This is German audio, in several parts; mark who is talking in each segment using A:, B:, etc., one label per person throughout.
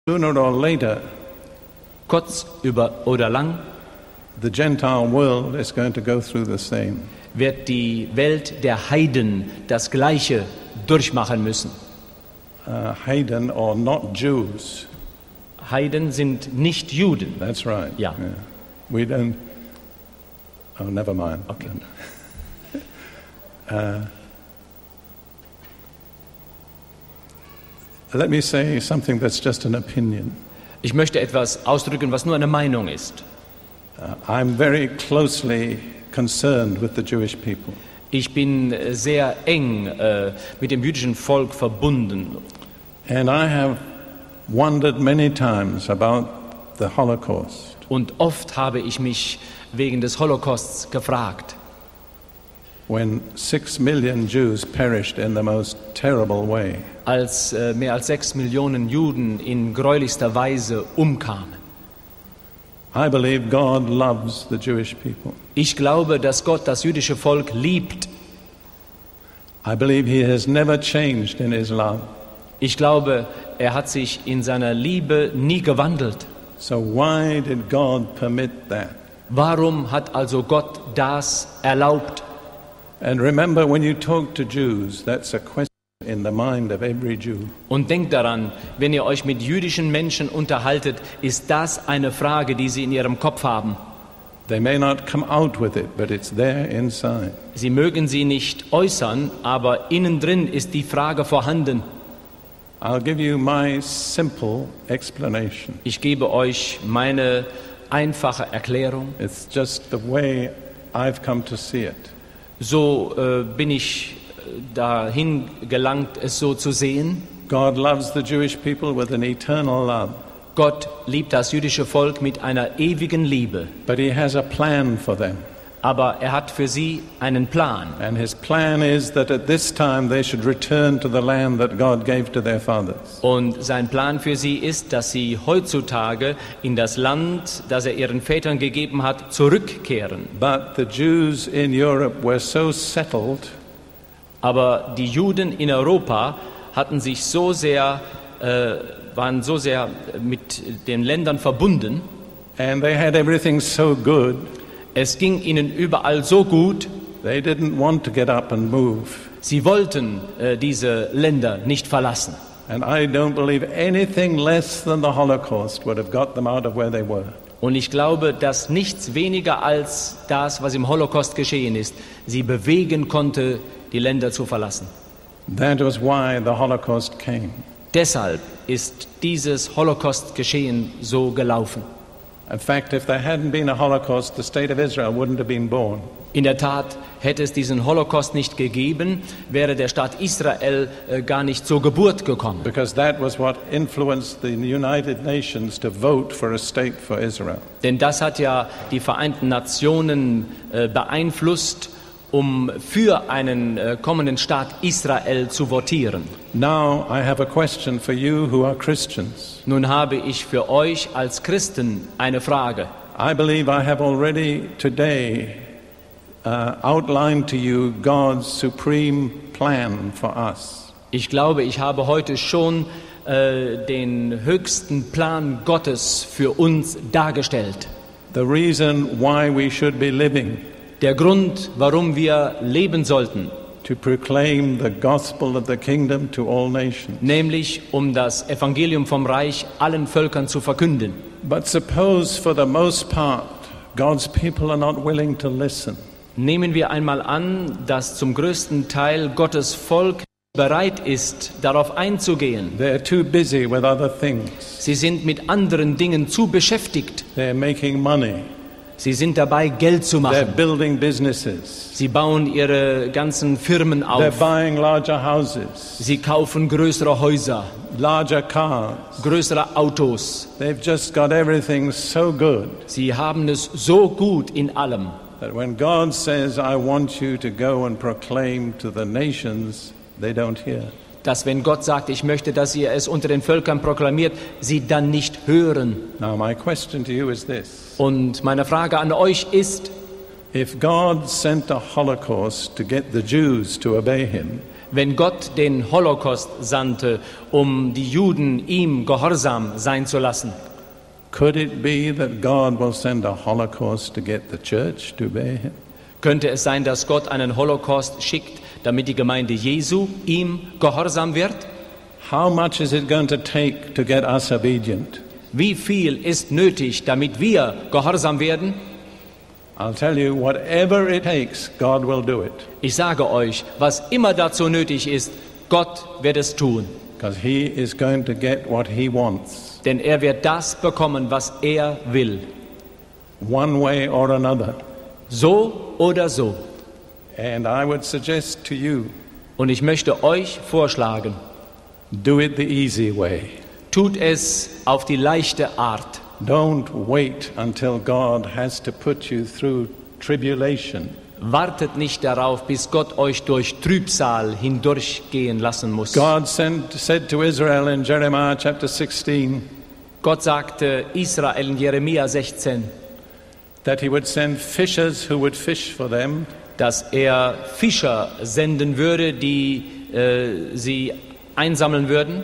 A: Sooner or later,
B: kurz oder lang,
A: the Gentile world is going to go through the same.
B: wird die Welt der Heiden das Gleiche durchmachen müssen.
A: Heiden or not Jews.
B: Heiden sind nicht Juden.
A: That's right.
B: Ja.
A: Yeah. We don't. Oh, never mind.
B: Okay.
A: Let me say something that's just an opinion.
B: Ich möchte etwas ausdrücken, was nur eine Meinung ist.
A: I'm very closely concerned with the Jewish people.
B: Ich bin sehr eng mit dem jüdischen Volk verbunden.
A: And I have wondered many times about the Holocaust.
B: Und oft habe ich mich wegen des Holocausts gefragt.
A: When 6 million Jews perished in the most terrible way.
B: Als mehr als 6 Millionen Juden in gräulichster Weise umkamen.
A: I believe God loves the Jewish people.
B: Ich glaube, dass Gott das jüdische Volk liebt.
A: I believe He has never changed in His love.
B: Ich glaube, er hat sich in seiner Liebe nie gewandelt.
A: So why did God permit that?
B: Warum hat also Gott das erlaubt?
A: And remember, when you talk to Jews, that's a question in the mind of every Jew.
B: Und denkt daran, wenn ihr euch mit jüdischen Menschen unterhaltet, ist das eine Frage, die sie in ihrem Kopf haben.
A: They may not come out with it, but it's there inside.
B: Sie mögen sie nicht äußern, aber innen drin ist die Frage vorhanden.
A: I'll give you my simple explanation.
B: Ich gebe euch meine einfache Erklärung.
A: It's just the way I've come to see it.
B: So bin ich dahin gelangt, es so zu sehen.
A: God loves the Jewish people with an eternal love.
B: Gott liebt das jüdische Volk mit einer ewigen Liebe.
A: But He has a plan for them.
B: Aber er hat für sie einen Plan.
A: And His plan is that at this time they should return to the land that God gave to their fathers.
B: Und sein Plan für sie ist, dass sie heutzutage in das Land, das er ihren Vätern gegeben hat, zurückkehren.
A: But the Jews in Europe were so settled.
B: Aber die Juden in Europa hatten sich waren so sehr mit den Ländern verbunden.
A: And they had everything so good.
B: Es ging ihnen überall so gut.
A: They didn't want to get up and move.
B: Sie wollten diese Länder nicht verlassen.
A: And I don't believe anything less than the Holocaust would have got them out of where they were.
B: Und ich glaube, dass nichts weniger als das, was im Holocaust geschehen ist, sie bewegen konnte, die Länder zu verlassen.
A: That was why the Holocaust came.
B: Deshalb ist dieses Holocaust-Geschehen so gelaufen.
A: In fact, if there hadn't been a Holocaust, the state of Israel wouldn't have been born.
B: In der Tat, hätte es diesen Holocaust nicht gegeben, wäre der Staat Israel gar nicht zur Geburt gekommen.
A: Because that was what influenced the United Nations to vote for a state for Israel.
B: Denn das hat ja die Vereinten Nationen beeinflusst, um für einen kommenden Staat Israel zu votieren.
A: Now I have a question for you who are Christians.
B: Nun habe ich für euch als Christen eine Frage.
A: I believe I have already today outlined to you God's supreme plan for us.
B: Ich glaube, ich habe heute schon den höchsten Plan Gottes für uns dargestellt.
A: The reason why we should be living.
B: Der Grund, warum wir leben sollten.
A: To proclaim the gospel of the kingdom to all nations.
B: Nämlich, um das Evangelium vom Reich allen Völkern zu verkünden.
A: But suppose for the most part God's people are not willing to listen.
B: Nehmen wir einmal an, dass zum größten Teil Gottes Volk bereit ist, darauf einzugehen.
A: They're too busy with other things.
B: Sie sind mit anderen Dingen zu beschäftigt.
A: They're making money.
B: Sie sind dabei, Geld zu
A: They're
B: machen.
A: building businesses.
B: Sie bauen ihre ganzen Firmen
A: They're
B: auf.
A: buying larger houses,
B: Sie kaufen größere Häuser,
A: larger cars.
B: größere Autos.
A: They've just got everything so good
B: Sie haben es so gut in allem,
A: that when God says, I want you to go and proclaim to the nations, they don't hear.
B: dass wenn Gott sagt, ich möchte, dass ihr es unter den Völkern proklamiert, sie dann nicht hören.
A: Now my question to you is this.
B: Und meine Frage an euch ist,
A: If God sent a Holocaust to get the Jews to obey Him,
B: wenn Gott den Holocaust sandte, um die Juden ihm gehorsam sein zu lassen?
A: Could it be that God will send a Holocaust to get the church to obey him?
B: Könnte es sein, dass Gott einen Holocaust schickt, damit die Gemeinde Jesu ihm gehorsam wird?
A: How much is it going to take to get us obedient?
B: Wie viel ist nötig, damit wir gehorsam werden?
A: I'll tell you, whatever it takes, God will do it.
B: Ich sage euch, was immer dazu nötig ist, Gott wird es tun.
A: Because he is going to get what he wants.
B: Denn er wird das bekommen, was er will.
A: One way or another.
B: So oder so.
A: And I would suggest to you,
B: Und ich möchte euch vorschlagen,
A: do it the easy way.
B: tut es auf die leichte Art.
A: Don't wait until God has to put you through tribulation.
B: Wartet nicht darauf, bis Gott euch durch Trübsal hindurchgehen lassen muss.
A: God said to Israel in Jeremiah chapter 16
B: Gott sagte Israel in Jeremia 16,
A: that he would send fishers who would fish for them,
B: dass er Fischer senden würde, die sie einsammeln würden,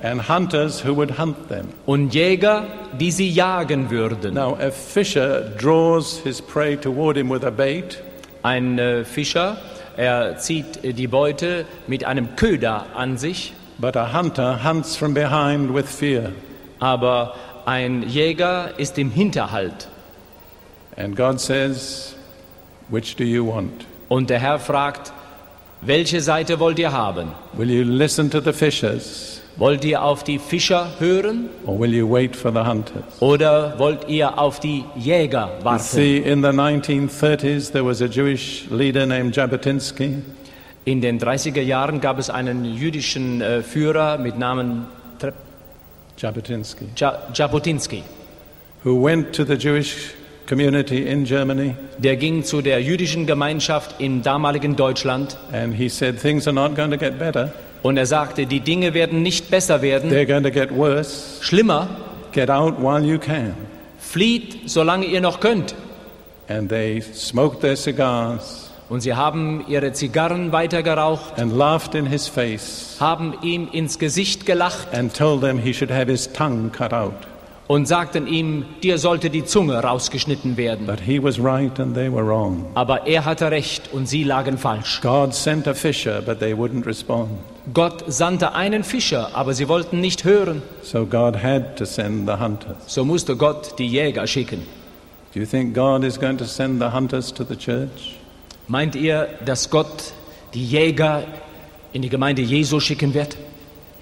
A: and hunters who would hunt them.
B: und Jäger, die sie jagen würden.
A: Now a fisher draws his prey toward him with a bait,
B: Ein Fischer, er zieht die Beute mit einem Köder an sich,
A: but a hunter hunts from behind with fear.
B: aber ein Jäger ist im Hinterhalt.
A: And God says, which do you want?
B: Und der Herr fragt, welche Seite wollt ihr haben?
A: Will you listen to the fishers,
B: Wollt ihr auf die Fischer hören
A: or will you wait for the hunters?
B: oder wollt ihr auf die Jäger
A: You
B: warten?
A: see, in the 1930s there was a Jewish leader named Jabotinsky,
B: In den 30er Jahren gab es einen jüdischen Führer mit Namen
A: Jabotinsky,
B: Jabotinsky.
A: who went to the Jewish community in Germany,
B: Der ging zu der jüdischen Gemeinschaft im damaligen Deutschland
A: and he said things are not going to get better,
B: und er sagte, die Dinge werden nicht besser werden,
A: they're going to get worse.
B: schlimmer.
A: Get out while you can.
B: Flieht, solange ihr noch könnt.
A: And they smoked their cigars
B: Und sie haben ihre Zigarren weitergeraucht,
A: and laughed in his face
B: haben ihm ins Gesicht gelacht
A: and told him he should have his tongue cut out.
B: und sagten ihm, dir sollte die Zunge rausgeschnitten werden.
A: But he was right and they were wrong.
B: Aber er hatte recht und sie lagen falsch.
A: God sent a fisher, but they wouldn't respond.
B: Gott sandte einen Fischer, aber sie wollten nicht hören.
A: So God had to send the hunters.
B: So musste Gott die Jäger schicken.
A: Do you think God is going to send the hunters to the church?
B: Meint ihr, dass Gott die Jäger in die Gemeinde Jesu schicken wird?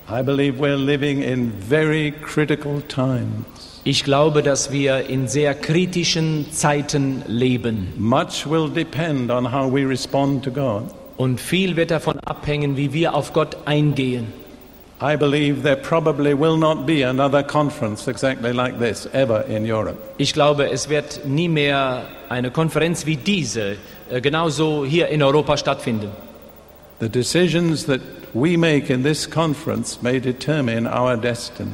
A: I believe we're living in very critical times.
B: Ich glaube, dass wir in sehr kritischen Zeiten leben.
A: Much will depend on how we respond to God.
B: Und viel wird davon abhängen, wie wir auf Gott eingehen.
A: I believe there probably will not be another conference exactly like this ever in Europe.
B: Ich glaube, es wird nie mehr eine Konferenz wie diese genauso hier in Europa stattfinden.
A: The decisions that we make in this conference may determine our destiny.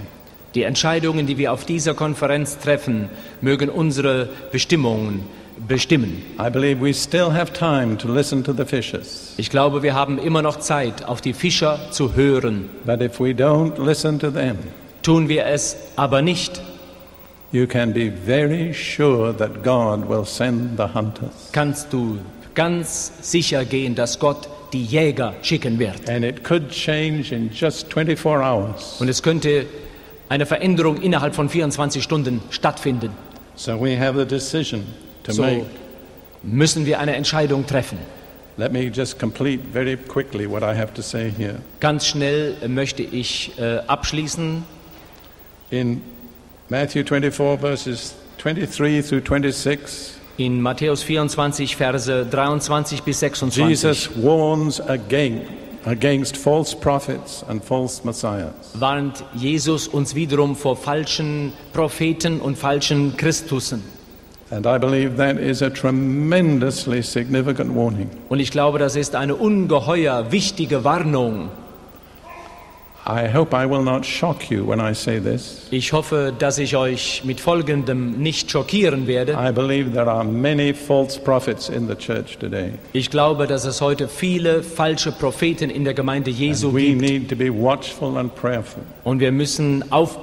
B: Die Entscheidungen, die wir auf dieser Konferenz treffen, mögen unsere Bestimmungen bestimmen.
A: I believe we still have time to listen to the fishers.
B: Ich glaube, wir haben immer noch Zeit, auf die Fischer zu hören.
A: But if we don't listen to them,
B: Tun wir es aber nicht,
A: you can be very sure that God will send the hunters.
B: kannst du ganz sicher gehen, dass Gott die Jäger schicken wird.
A: And it could change in just 24 hours.
B: Und es könnte eine Veränderung innerhalb von 24 Stunden stattfinden.
A: So we have a decision to
B: So
A: make.
B: müssen wir eine Entscheidung treffen.
A: Let me just complete very quickly what I have to say here.
B: Ganz schnell möchte ich abschließen.
A: In Matthew 24 verses 23 through 26,
B: In Matthäus 24, Verse 23 bis 26
A: Jesus warns against false prophets and false messiahs.
B: warnt Jesus uns wiederum vor falschen Propheten und falschen Christussen.
A: And I believe that is a tremendously significant warning.
B: Und ich glaube, das ist eine ungeheuer wichtige Warnung.
A: I hope I will not shock you when I say this.
B: Ich hoffe, dass ich euch mit Folgendem nicht schockieren werde.
A: I believe there are many false prophets in the church today.
B: Ich glaube, dass es heute viele falsche Propheten in der Gemeinde Jesu
A: And we
B: gibt.
A: need to be watchful and prayerful.
B: Und wir müssen aufpassen